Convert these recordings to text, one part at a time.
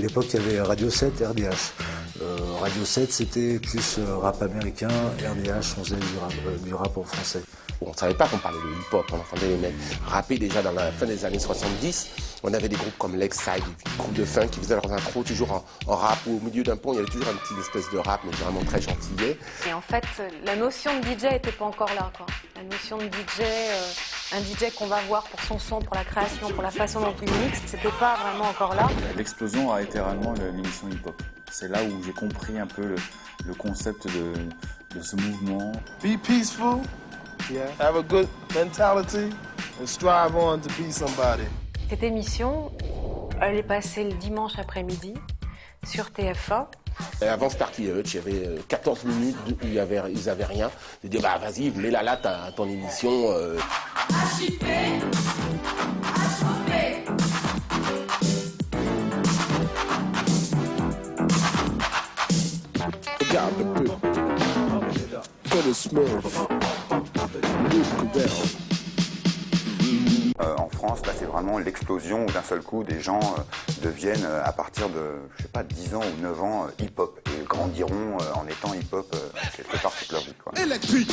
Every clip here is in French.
l'époque, il y avait Radio 7 et RDH. Radio 7, c'était plus rap américain, RDH, on faisait du rap en français. On ne savait pas qu'on parlait de hip-hop, on entendait les mecs rapper déjà dans la fin des années 70. On avait des groupes comme Lakeside, des groupes de funk qui faisaient leurs intros toujours en rap, ou au milieu d'un pont, il y avait toujours une petite espèce de rap, mais vraiment très gentillet. Et en fait, la notion de DJ n'était pas encore là, quoi. La notion de DJ, un DJ qu'on va voir pour son son, pour la création, pour la façon dont il mixe, c'était pas vraiment encore là. L'explosion a été réellement l'émission hip-hop. C'est là où j'ai compris un peu le concept de ce mouvement. Be peaceful, yeah. Have a good mentality, and strive on to be somebody. Cette émission, elle est passée le dimanche après-midi sur TF1. Et avant Starkey Hutch, il y avait 14 minutes où ils avaient rien. J'ai dit, bah vas-y, mets-la là, ton émission. En France, là, c'est vraiment l'explosion où d'un seul coup, des gens deviennent, à partir de, je sais pas, 10 ans ou 9 ans, hip-hop. Et grandiront en étant hip-hop quelque part toute leur vie, quoi. Électrique,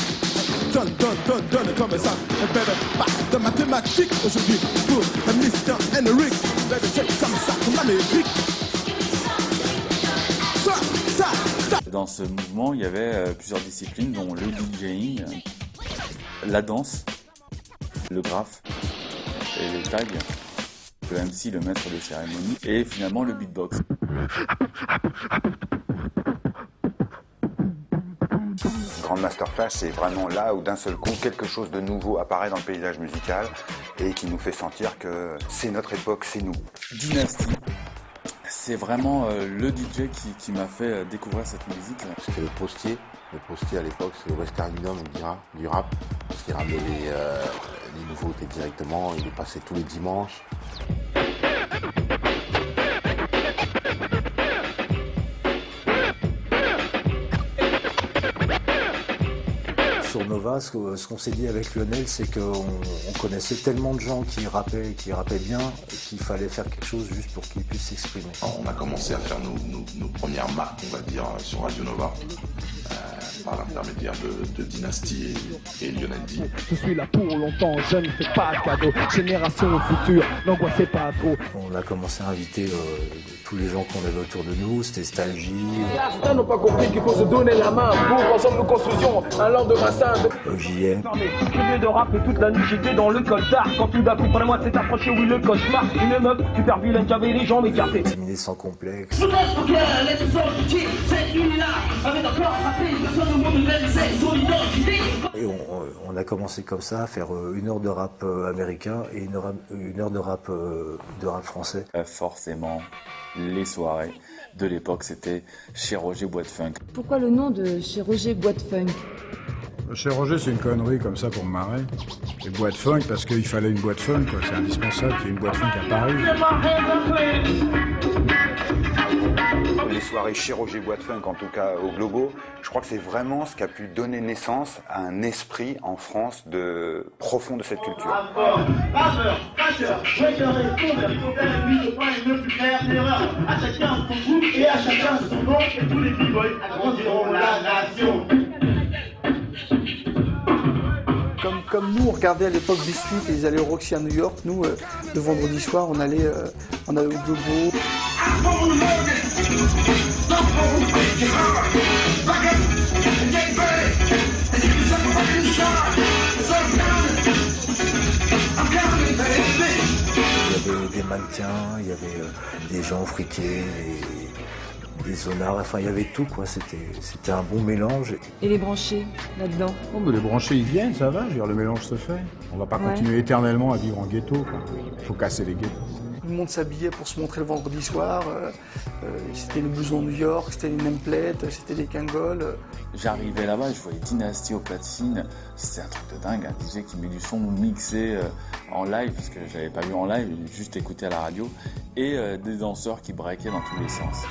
donne comme ça. Un bébé passe de mathématiques aujourd'hui pour un Mr. Henrik. Bébé, c'est comme ça, comme l'Amérique. Dans ce mouvement, il y avait plusieurs disciplines, dont le DJing, la danse, le graphe, et les tags, le MC, le maître de cérémonie, et finalement le beatbox. Grandmaster Flash, c'est vraiment là où d'un seul coup, quelque chose de nouveau apparaît dans le paysage musical et qui nous fait sentir que c'est notre époque, c'est nous. Dynasty. C'est vraiment le DJ qui m'a fait découvrir cette musique. C'était le postier. Le postier à l'époque, c'est le Western Union du rap. Parce qu'il ramenait les nouveautés directement. Il est passé tous les dimanches. Sur Nova, ce qu'on s'est dit avec Lionel, c'est qu'on connaissait tellement de gens qui rappaient bien, qu'il fallait faire quelque chose juste pour qu'ils puissent s'exprimer. On a commencé à faire nos premières marques, on va dire, sur Radio Nova, par l'intermédiaire de Dynasty et Lionel D. Je suis là pour longtemps, je ne fais pas de cadeau. Génération future, n'angoissez pas trop. On a commencé à inviter tous les gens qu'on avait autour de nous, c'était Stalgie. Certains n'ont pas compris qu'il faut se donner la main pour ensemble nous construisions un lendemain saint. JM. Je vais de rap et toute la nuit j'étais dans le coltard. Quand tout d'un coup près moi s'est approché, oui le cauchemar. Une meuf super vilaine qui avait les jambes écartées. Terminé sans complexe. Et on a commencé comme ça à faire 1 heure de rap américain et 1 heure de rap français. Forcément, les soirées de l'époque, c'était chez Roger Boîte Funk. Pourquoi le nom de chez Roger Boîte Funk? Chez Roger, c'est une connerie comme ça pour me marrer. Et boîte funk, parce qu'il fallait une boîte funk, quoi. C'est indispensable qu'il y ait une boîte funk à Paris. Les soirées chez Roger Boîte Funk, en tout cas au Globo, je crois que c'est vraiment ce qui a pu donner naissance à un esprit en France profond de cette culture. Comme nous, on regardait à l'époque Biscuit et ils allaient au Roxy à New York. Nous, le vendredi soir, on allait au Globo. Il y avait des mannequins, il y avait des gens friqués, des zonards, enfin il y avait tout quoi, c'était un bon mélange. Et les branchés là-dedans? Oh, mais les branchés ils viennent, ça va, je veux dire, le mélange se fait. On va pas continuer éternellement à vivre en ghetto, quoi. Il faut casser les ghettos. Tout le monde s'habillait pour se montrer le vendredi soir. C'était le blouson New York, c'était les nameplates, c'était les Kangol. J'arrivais là-bas, je voyais Dynasty au platine. C'était un truc de dingue, un DJ qui met du son mixé en live, parce que j'avais pas vu en live, juste écouté à la radio, et des danseurs qui breakaient dans tous les sens.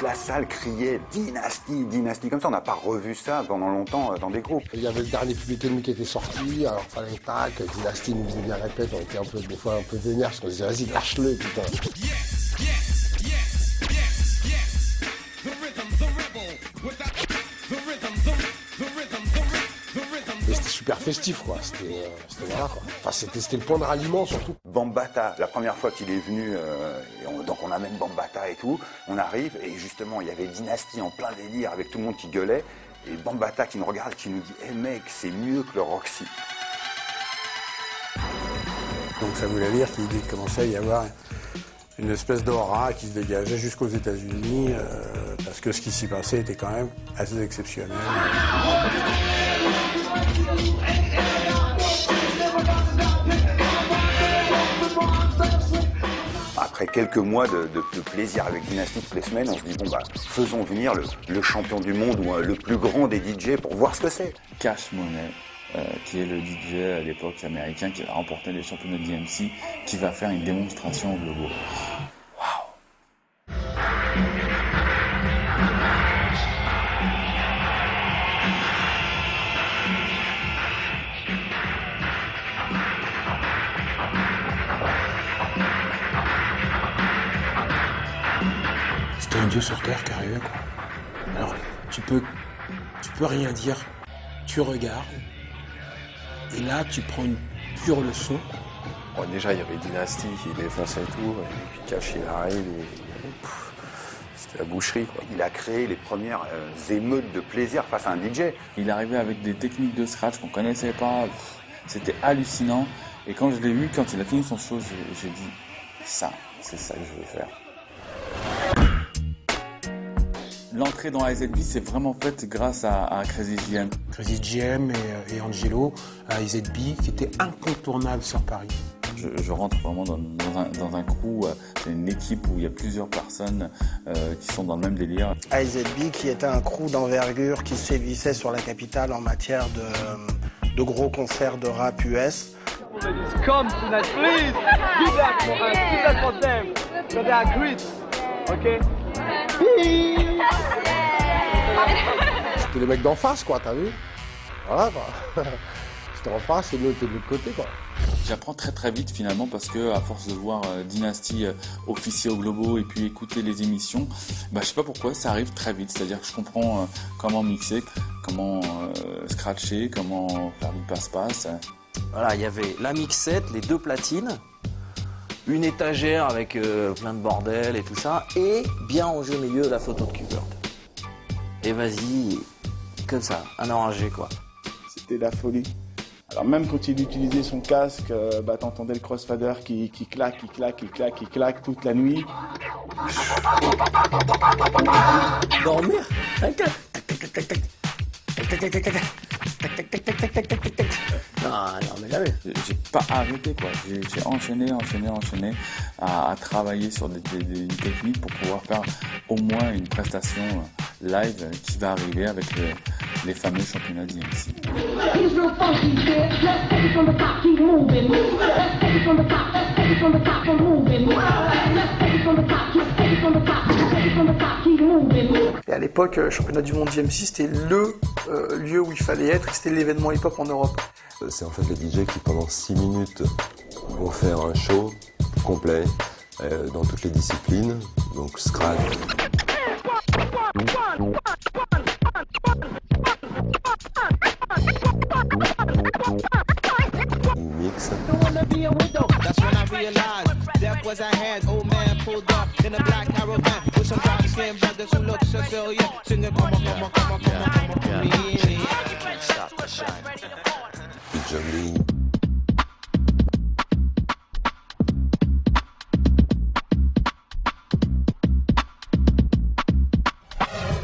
la salle criait Dynasty, Dynasty. Comme ça, on n'a pas revu ça pendant longtemps dans des groupes. Il y avait le dernier Public Enemy qui était sorti, alors fallait tac, Dynasty nous faisait bien répéter, on était un peu, des fois un peu vénère, parce qu'on disait vas-y, lâche-le, putain. Et c'était super festif, quoi. C'était voilà, quoi. Enfin, c'était le point de ralliement, surtout. Bambaataa, la première fois qu'il est venu, donc on amène Bambaataa et tout, on arrive, et justement, il y avait Dynasty en plein délire, avec tout le monde qui gueulait, et Bambaataa qui nous regarde et qui nous dit « Eh mec, c'est mieux que le Roxy ». Donc ça voulait dire qu'il commençait à y avoir une espèce d'aura qui se dégageait jusqu'aux États-Unis, parce que ce qui s'y passait était quand même assez exceptionnel. Après quelques mois de plaisir avec Dynasty toutes les semaines, on se dit bon bah faisons venir le champion du monde ou le plus grand des DJ pour voir ce que c'est. Cash Money, qui est le DJ à l'époque américain qui a remporté les championnats de DMC, qui va faire une démonstration au Globo. C'était un dieu sur terre qui arrivait, quoi. Alors, tu peux rien dire, tu regardes, et là, tu prends une pure leçon. Bon, déjà, il y avait Dynasty qui défonçait tout, et puis Cash, il arrive, c'était la boucherie, quoi. Il a créé les premières émeutes de plaisir face à un DJ. Il arrivait avec des techniques de scratch qu'on connaissait pas, c'était hallucinant. Et quand je l'ai vu, quand il a fini son show, j'ai dit, c'est ça que je veux faire. L'entrée dans AZB, c'est vraiment faite grâce à Crazy JM. Crazy JM et Angelo à AZB, qui était incontournable sur Paris. Je rentre vraiment dans un crew, c'est une équipe où il y a plusieurs personnes qui sont dans le même délire. AZB, qui était un crew d'envergure qui sévissait sur la capitale en matière de gros concerts de rap US. Come tonight, please. Do that for us. Do that for them. So they are great. Okay? C'était les mecs d'en face, quoi, t'as vu? Voilà, quoi. C'était en face et nous, on était de l'autre côté, quoi. J'apprends très très vite finalement parce que à force de voir Dynasty officier au Globo et puis écouter les émissions, je sais pas pourquoi ça arrive très vite. C'est-à-dire que je comprends comment mixer, comment scratcher, comment faire du passe-passe. Voilà, il y avait la mixette, les 2 platines, une étagère avec plein de bordel et tout ça, et bien en jeu milieu la photo de Q-Bird. Et vas-y, comme ça, un orangé quoi. C'était la folie. Alors même quand il utilisait son casque, t'entendais le crossfader qui claque toute la nuit. Dormir. Non, mais jamais. J'ai pas arrêté quoi. J'ai enchaîné à travailler sur des techniques pour pouvoir faire au moins une prestation live qui va arriver avec les fameux championnats d'IMC. Et à l'époque, championnat du monde DMC, c'était le lieu où il fallait être, c'était l'événement hip-hop en Europe. C'est en fait les DJ qui pendant 6 minutes vont faire un show complet dans toutes les disciplines, donc scratch, mix. Juggling.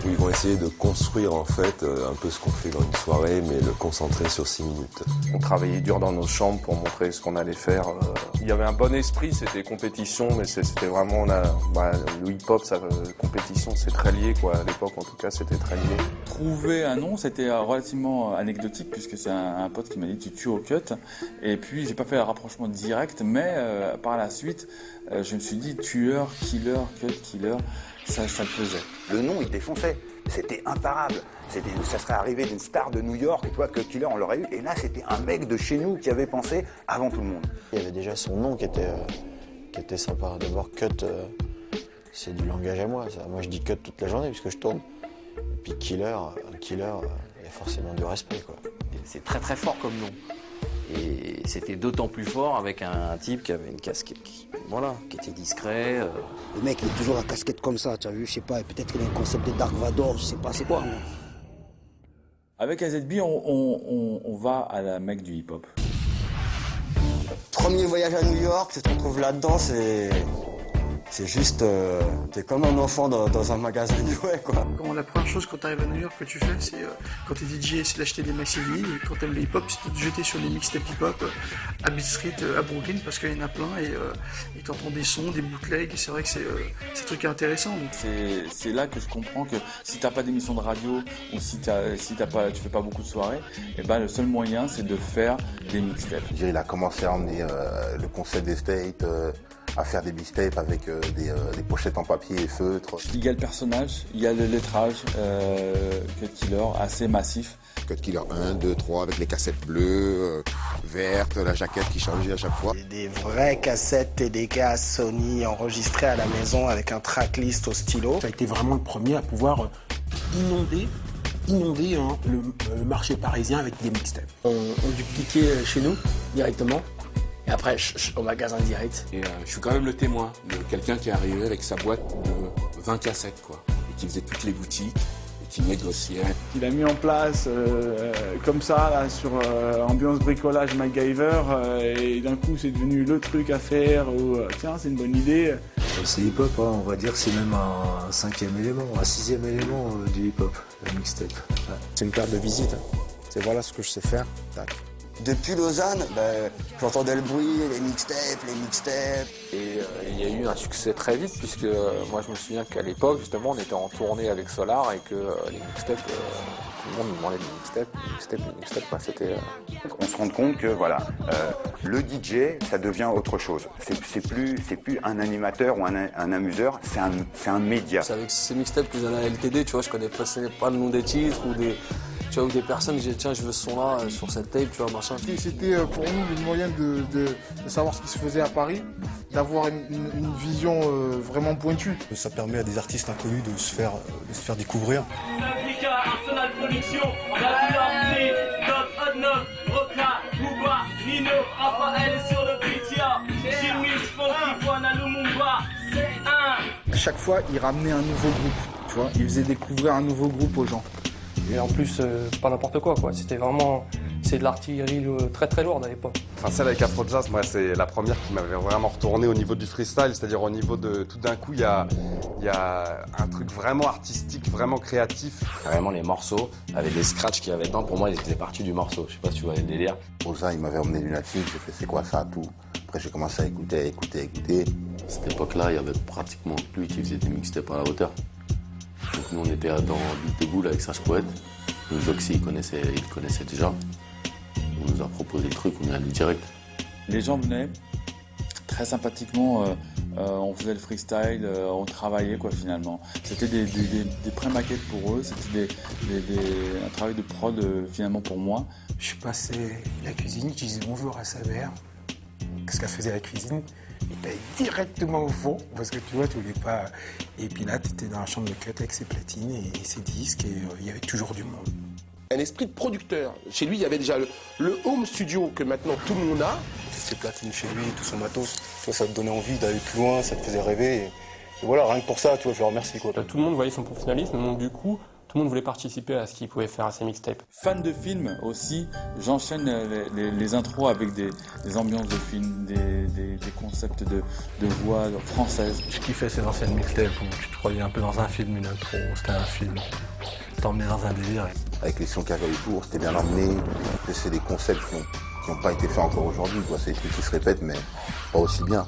Où ils vont essayer de construire en fait un peu ce qu'on fait dans une soirée, mais le concentrer sur 6 minutes. On travaillait dur dans nos chambres pour montrer ce qu'on allait faire. Il y avait un bon esprit, c'était compétition, mais c'était vraiment le hip-hop, compétition, c'est très lié quoi. À l'époque, en tout cas, c'était très lié. Trouver un nom, c'était relativement anecdotique puisque c'est un pote qui m'a dit tu tues au cut. Et puis j'ai pas fait le rapprochement direct, mais par la suite, je me suis dit tueur, killer, cut, killer. Ça le faisait. Le nom, il défonçait. C'était imparable. Ça serait arrivé d'une star de New York, et toi, Cut Killer, on l'aurait eu. Et là, c'était un mec de chez nous qui avait pensé avant tout le monde. Il y avait déjà son nom qui était sympa. D'abord, Cut, c'est du langage à moi. Moi, je dis Cut toute la journée puisque je tourne. Et puis Killer, il y a forcément du respect, quoi. C'est très très fort comme nom. Et c'était d'autant plus fort avec un type qui avait une casquette qui était discret. Le mec, il est toujours à casquette comme ça, tu as vu, je sais pas, peut-être qu'il a un concept de Dark Vador, je sais pas c'est quoi. Avec AZB, on va à la Mecque du hip-hop. Premier voyage à New York, tu te retrouves là-dedans, c'est juste, t'es comme un enfant dans un magasin de jouets, quoi. La première chose quand tu arrives à New York que tu fais, c'est quand t'es DJ, c'est d'acheter des maxi vinyles, et quand t'aimes le hip-hop, c'est de te jeter sur les mixtapes hip-hop à Beat Street, à Brooklyn, parce qu'il y en a plein, et t'entends des sons, des bootlegs, et c'est vrai que c'est un truc intéressant. C'est là que je comprends que si t'as pas d'émission de radio, ou si tu fais pas beaucoup de soirées, et ben le seul moyen, c'est de faire des mixtapes. Il a commencé à emmener le concept des States, à faire des mixtapes avec des pochettes en papier et feutre. Il y a le personnage, il y a le lettrage, Cut Killer, assez massif. Cut Killer 1, 2, 3, avec les cassettes bleues, vertes, la jaquette qui changeait à chaque fois. Des vraies cassettes TDK Sony enregistrées à la maison avec un tracklist au stylo. Ça a été vraiment le premier à pouvoir inonder le marché parisien avec des mixtapes. On dupliquait chez nous directement. Et après, au magasin direct. Et je suis quand même le témoin de quelqu'un qui est arrivé avec sa boîte de 20 cassettes, quoi. Et qui faisait toutes les boutiques, et qui négociait. Il a mis en place, comme ça, là, sur ambiance bricolage MacGyver, et d'un coup, c'est devenu le truc à faire, ou tiens, c'est une bonne idée. C'est hip-hop, hein, on va dire que c'est même un 5e élément, un 6e élément du hip-hop, la mixtape. Ouais. C'est une carte de visite, hein. C'est voilà ce que je sais faire, tac. Depuis Lausanne, j'entendais le bruit, les mixtapes. Et il y a eu un succès très vite, puisque moi je me souviens qu'à l'époque, justement, on était en tournée avec Solar et que les mixtapes, tout le monde nous demandait des mixtapes, quoi. C'était... On se rend compte que voilà, le DJ, ça devient autre chose. C'est plus un animateur ou un amuseur, c'est un média. C'est avec ces mixtapes que j'allais à LTD, tu vois, je connais pas le nom des titres ou des personnes qui disaient tiens je veux ce son là sur cette tape, tu vois, machin. C'était pour nous le moyen de savoir ce qui se faisait à Paris, d'avoir une vision vraiment pointue. Ça permet à des artistes inconnus de se faire découvrir. Chaque fois, il ramenait un nouveau groupe, tu vois, il faisait découvrir un nouveau groupe aux gens. Et en plus, pas n'importe quoi. C'était vraiment... C'est de l'artillerie très très lourde à l'époque. Enfin, celle avec Afro Jazz, moi, c'est la première qui m'avait vraiment retourné au niveau du freestyle, c'est-à-dire au niveau de... Tout d'un coup, il y a un truc vraiment artistique, vraiment créatif. Carrément, les morceaux, avec des scratchs qu'il y avait dedans, pour moi, ils étaient partie du morceau. Je sais pas si tu vois le délire. Pour ça, il m'avait emmené lunatique, j'ai fait c'est quoi ça, tout. Après, j'ai commencé à écouter. À cette époque-là, il y avait pratiquement que lui qui faisait des mixtapes à la hauteur. Donc nous, on était dans Beat de Boule avec Sage Poète. Le Zoxy, il connaissait déjà. On nous a proposé le truc, on est allé direct. Les gens venaient très sympathiquement, on faisait le freestyle, on travaillait quoi finalement. C'était des pré-maquettes pour eux, c'était un travail de prod finalement pour moi. Je suis passé la cuisine, je disais bonjour à sa mère. Qu'est-ce qu'elle faisait à la cuisine? Il allait directement au fond, parce que tu vois, tu voulais pas... Et puis là, tu étais dans la chambre de cut avec ses platines et ses disques, et il y avait toujours du monde. Un esprit de producteur. Chez lui, il y avait déjà le home studio que maintenant tout le monde a. Ses platines chez lui, tout son matos, toi, ça te donnait envie d'aller plus loin, ça te faisait rêver. Et voilà, rien que pour ça, tu vois, je le remercie, quoi. Tout le monde voyait son professionnalisme, donc du coup, tout le monde voulait participer à ce qu'il pouvait faire à ses mixtapes. Fan de films aussi, j'enchaîne les intros avec des ambiances de films, des concepts de voix françaises. Je kiffais ces anciennes mixtapes où tu te croyais un peu dans un film, une intro, c'était un film. t'emmener dans un délire. Avec les sons qu'il y avait autour, c'était bien emmené. C'est des concepts qui n'ont pas été faits encore aujourd'hui. C'est des trucs qui se répètent, mais pas aussi bien.